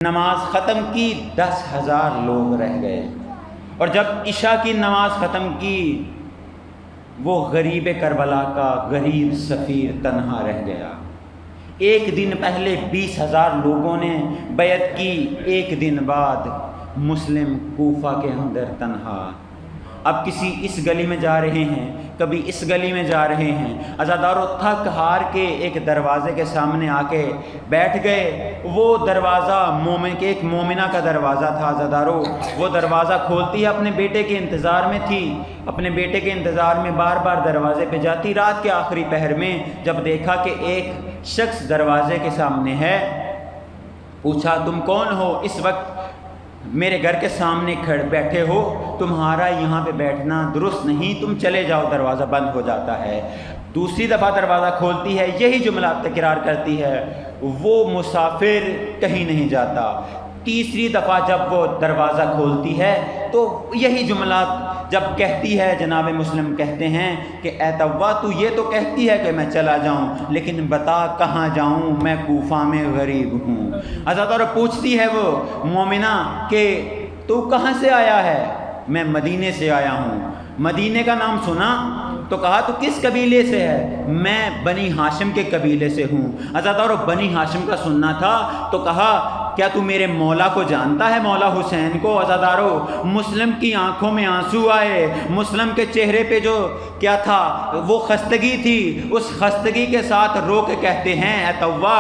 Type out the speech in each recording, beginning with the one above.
نماز ختم کی 10,000 لوگ رہ گئے، اور جب عشاء کی نماز ختم کی وہ غریب کربلا کا غریب سفیر تنہا رہ گیا۔ ایک دن پہلے 20,000 لوگوں نے بیعت کی، ایک دن بعد مسلم کوفہ کے اندر تنہا۔ اب کسی اس گلی میں جا رہے ہیں، کبھی اس گلی میں جا رہے ہیں، عزادارو تھک ہار کے ایک دروازے کے سامنے آ کے بیٹھ گئے۔ وہ دروازہ مومن کے ایک مومنہ کا دروازہ تھا عزادارو، وہ دروازہ کھولتی ہے، اپنے بیٹے کے انتظار میں تھی، اپنے بیٹے کے انتظار میں بار بار دروازے پہ جاتی۔ رات کے آخری پہر میں جب دیکھا کہ ایک شخص دروازے کے سامنے ہے، پوچھا تم کون ہو؟ اس وقت میرے گھر کے سامنے بیٹھے ہو، تمہارا یہاں پہ بیٹھنا درست نہیں، تم چلے جاؤ، دروازہ بند ہو جاتا ہے۔ دوسری دفعہ دروازہ کھولتی ہے، یہی جملہ تکرار کرتی ہے، وہ مسافر کہیں نہیں جاتا۔ تیسری دفعہ جب وہ دروازہ کھولتی ہے تو یہی جملہ جب کہتی ہے، جناب مسلم کہتے ہیں کہ اے توبہ، تو یہ تو کہتی ہے کہ میں چلا جاؤں، لیکن بتا کہاں جاؤں، میں کوفہ میں غریب ہوں۔ عزادارو پوچھتی ہے وہ مومنہ کہ تو کہاں سے آیا ہے؟ میں مدینے سے آیا ہوں۔ مدینے کا نام سنا؟ تو کہا تو کس قبیلے سے ہے؟ میں بنی ہاشم کے قبیلے سے ہوں۔ عزادارو بنی ہاشم کا سننا تھا تو کہا کیا تو میرے مولا کو جانتا ہے، مولا حسین کو؟ عزادارو مسلم کی آنکھوں میں آنسو آئے، مسلم کے چہرے پہ جو کیا تھا وہ خستگی تھی، اس خستگی کے ساتھ رو کے کہتے ہیں اے توبہ،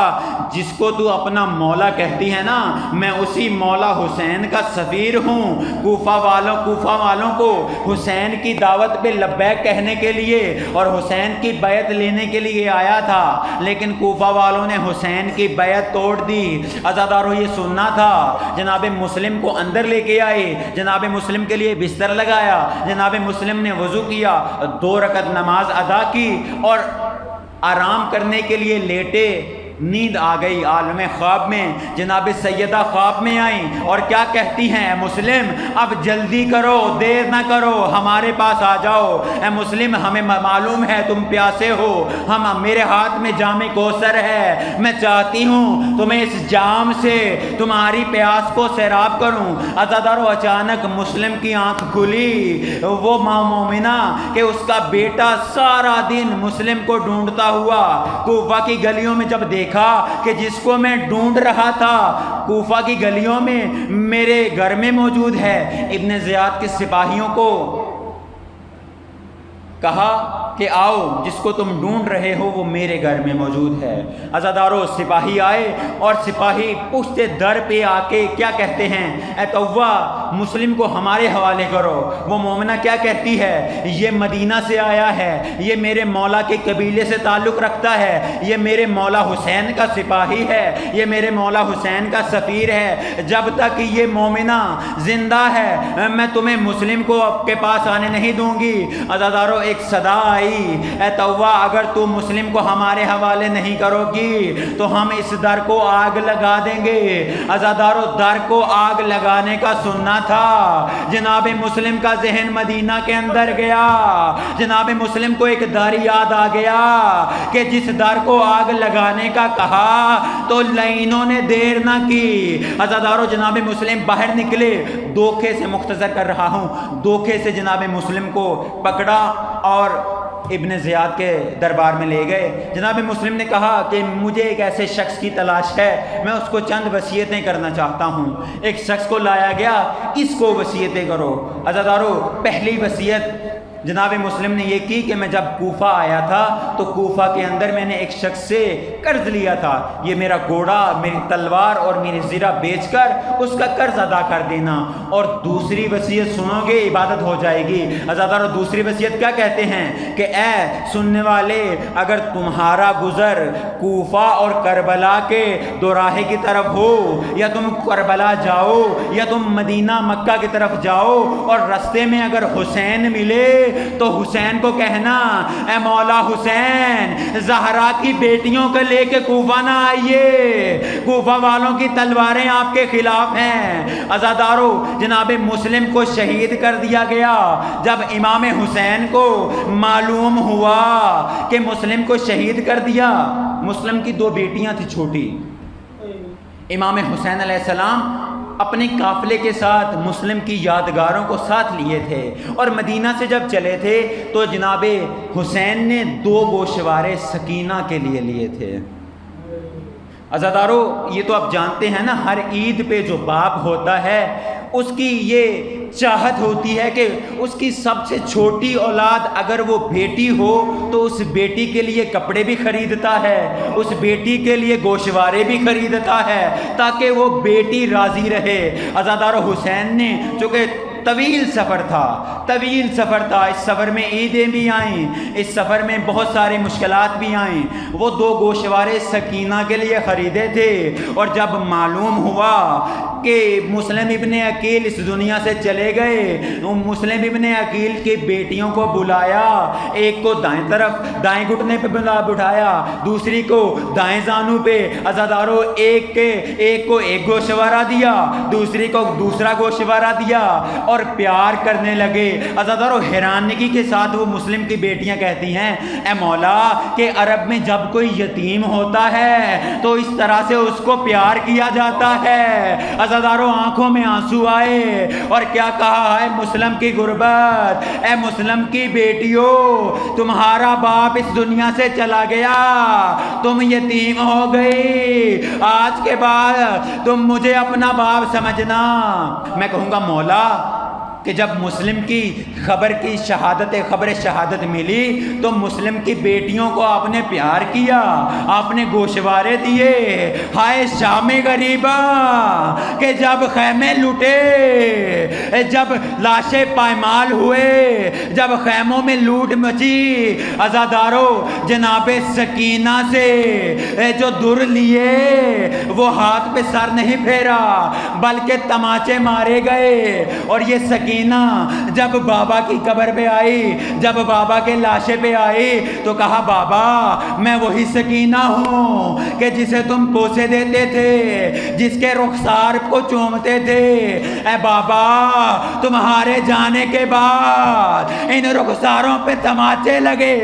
جس کو تو اپنا مولا کہتی ہے نا، میں اسی مولا حسین کا سفیر ہوں۔ کوفہ والوں کو حسین کی دعوت پہ لبیک کہنے کے لیے اور حسین کی بیعت لینے کے لیے آیا تھا، لیکن کوفہ والوں نے حسین کی بیعت توڑ دی۔ عزادارو یہ سننا تھا، جناب مسلم کو اندر لے کے آئے، جناب مسلم کے لیے بستر لگایا، جناب مسلم نے وضو کیا، 2 رکعت نماز ادا کی اور آرام کرنے کے لیے لیٹے۔ نیند آ گئی عالم خواب میں، جناب سیدہ خواب میں آئیں اور کیا کہتی ہیں اے مسلم اب جلدی کرو، دیر نہ کرو، ہمارے پاس آ جاؤ۔ اے مسلم ہمیں معلوم ہے تم پیاسے ہو، میرے ہاتھ میں جام کوثر ہے، میں چاہتی ہوں تمہیں اس جام سے تمہاری پیاس کو سیراب کروں۔ عزادارو اچانک مسلم کی آنکھ کھلی، وہ ماں مومنہ کہ اس کا بیٹا سارا دن مسلم کو ڈھونڈتا ہوا کوفہ کی گلیوں میں جب دیکھا کہ جس کو میں ڈھونڈ رہا تھا کوفہ کی گلیوں میں میرے گھر میں موجود ہے، ابن زیاد کے سپاہیوں کو کہا کہ آؤ، جس کو تم ڈھونڈ رہے ہو وہ میرے گھر میں موجود ہے۔ عزادارو سپاہی آئے اور سپاہی پشت در پہ آ کے کیا کہتے ہیں اے توبہ، مسلم کو ہمارے حوالے کرو۔ وہ مومنہ کیا کہتی ہے، یہ مدینہ سے آیا ہے، یہ میرے مولا کے قبیلے سے تعلق رکھتا ہے، یہ میرے مولا حسین کا سپاہی ہے، یہ میرے مولا حسین کا سفیر ہے، جب تک یہ مومنہ زندہ ہے میں تمہیں مسلم کو آپ کے پاس آنے نہیں دوں گی۔ عزادارو ایک صدا آئی، اے توبہ اگر تو مسلم کو ہمارے حوالے نہیں کرو گی تو ہم اس در کو آگ لگا دیں گے۔ عزادارو در کو آگ لگانے کا سننا تھا، جناب مسلم کا ذہن مدینہ کے اندر گیا، جناب مسلم کو ایک در یاد آ گیا کہ جس در کو آگ لگانے کا کہا تو لعینوں نے دیر نہ کی۔ عزادارو جناب مسلم باہر نکلے، دھوکے سے مختصر کر رہا ہوں، دھوکے سے جناب مسلم کو پکڑا اور ابن زیاد کے دربار میں لے گئے۔ جناب مسلم نے کہا کہ مجھے ایک ایسے شخص کی تلاش ہے، میں اس کو چند وصیتیں کرنا چاہتا ہوں۔ ایک شخص کو لایا گیا، اس کو وصیتیں کرو۔ عزادارو پہلی وصیت جناب مسلم نے یہ کی کہ میں جب کوفہ آیا تھا تو کوفہ کے اندر میں نے ایک شخص سے قرض لیا تھا، یہ میرا گھوڑا، میری تلوار اور میری زرہ بیچ کر اس کا قرض ادا کر دینا۔ اور دوسری وصیت سنو گے عبادت ہو جائے گی۔ عزادارو دوسری وصیت کیا کہتے ہیں کہ اے سننے والے، اگر تمہارا گزر کوفہ اور کربلا کے دوراہے کی طرف ہو، یا تم کربلا جاؤ یا تم مدینہ مکہ کی طرف جاؤ اور رستے میں اگر حسین ملے تو حسین کو کہنا اے مولا حسین، زہرا کی بیٹیوں کو لے کے کوفہ نہ آئیے، کوفہ والوں کی تلواریں آپ کے خلاف ہیں۔ عزادارو جناب مسلم کو شہید کر دیا گیا۔ جب امام حسین کو معلوم ہوا کہ مسلم کو شہید کر دیا، مسلم کی 2 بیٹیاں تھیں چھوٹی، امام حسین علیہ السلام اپنے قافلے کے ساتھ مسلم کی یادگاروں کو ساتھ لیے تھے، اور مدینہ سے جب چلے تھے تو جناب حسین نے 2 گوشوارے سکینہ کے لیے تھے۔ عزادارو، یہ تو آپ جانتے ہیں نا، ہر عید پہ جو باپ ہوتا ہے اس کی یہ چاہت ہوتی ہے کہ اس کی سب سے چھوٹی اولاد اگر وہ بیٹی ہو تو اس بیٹی کے لیے کپڑے بھی خریدتا ہے، اس بیٹی کے لیے گوشوارے بھی خریدتا ہے تاکہ وہ بیٹی راضی رہے۔ عزادارو، حسین نے چونکہ طویل سفر تھا، اس سفر میں عیدیں بھی آئیں، اس سفر میں بہت ساری مشکلات بھی آئیں، وہ 2 گوشوارے سکینہ کے لیے خریدے تھے، اور جب معلوم ہوا کہ مسلم ابن عقیل اس دنیا سے چلے گئے، مسلم ابن عقیل کی بیٹیوں کو بلایا، ایک کو دائیں طرف دائیں گھٹنے پہ بٹھایا، دوسری کو دائیں زانو پہ، عزادارو ایک کو ایک گوشوارہ دیا، دوسری کو دوسرا گوشوارہ دیا، اور پیار کرنے لگے۔ عزادارو، حیرانگی کے ساتھ وہ مسلم کی بیٹیاں کہتی ہیں، اے مولا، کہ عرب میں جب کوئی یتیم ہوتا ہے تو اس طرح سے اس کو پیار کیا جاتا ہے۔ عزادارو، آنکھوں میں آنسو آئے، اور کیا کہا ہے مسلم کی غربت، اے مسلم کی بیٹیوں، تمہارا باپ اس دنیا سے چلا گیا، تم یتیم ہو گئی، آج کے بعد تم مجھے اپنا باپ سمجھنا۔ میں کہوں گا مولا کہ جب مسلم کی خبر شہادت ملی تو مسلم کی بیٹیوں کو آپ نے پیار کیا، آپ نے گوشوارے دیے۔ ہائے شام غریبا، کہ جب خیمے لوٹے، جب لاشیں پائمال ہوئے، جب خیموں میں لوٹ مچی، عزادارو، جناب سکینہ سے جو در لیے وہ ہاتھ پہ سر نہیں پھیرا بلکہ تماچے مارے گئے۔ اور یہ سکینہ جب بابا کی قبر پہ آئی، جب بابا کے لاشے پہ آئی تو کہا، بابا میں وہی سکینہ ہوں کہ جسے تم بوسے دیتے تھے، جس کے رخسار کو چومتے تھے۔ اے بابا، تمہارے جانے کے بعد ان رخساروں پہ تماچے لگے۔